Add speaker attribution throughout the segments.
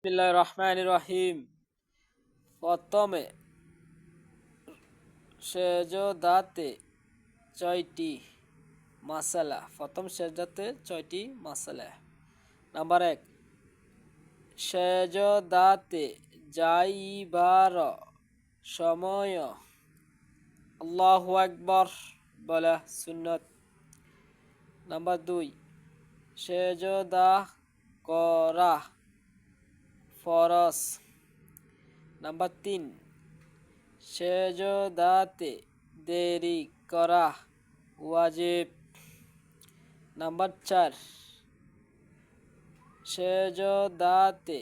Speaker 1: বিসমিল্লাহির রহমানির রহিম। প্রথমে সেজদাতে ছয়টি মাসালা। প্রথম সেজদাতে ছয়টি মাসালা। নাম্বার 1, সেজদাতে যাইবার সময় আল্লাহু আকবার বলা সুন্নত। নাম্বার 2, সেজদা করা ফরজ। নাম্বার 3, সেজদাতে দেরি করা ওয়াজিব। নাম্বার 4, সেজদাতে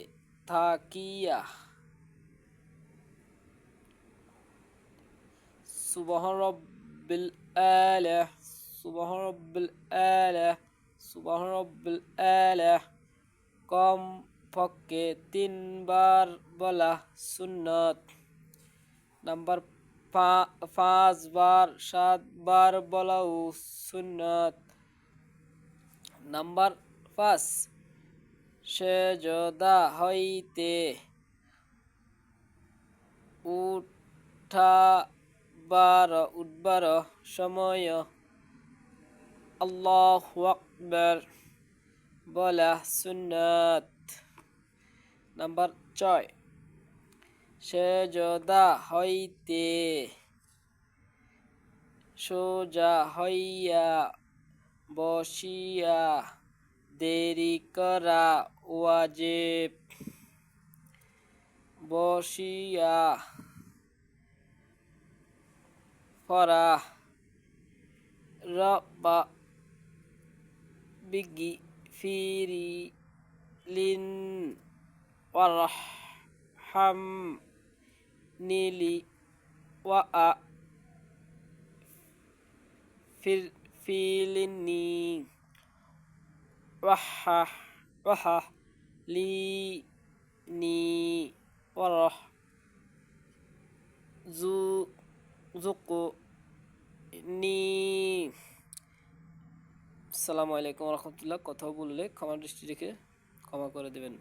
Speaker 1: থাকিয়া সুবহান রাব্বিল আলা সুবহান রাব্বিল আলা সুবহান রাব্বিল আলা কম পক্ষে 3 বার বলা সুন্নত। নাম্বার 5 বার 7 বার বলাও সুন্নত। নাম্বার 5, সেজদা হইতে উঠবার সময় আল্লাহু আকবার বলা সুন্নত। নাম্বার 6, সেজদা হইতে সোজা হইয়া বসিয়া দেরি করা ওয়াজিব। বসিয়া পড়া রব্বা বিগি ফিরি লিন ওয়ারহাম নিলি ওয়া ফিলিনি ওয়াহা লিনি ওয়ারহ জুকুনি। আসসালামু আলাইকুম রহমতুল্লাহ। কথা বললে ক্ষমা দৃষ্টি রেখে ক্ষমা করে দেবেন।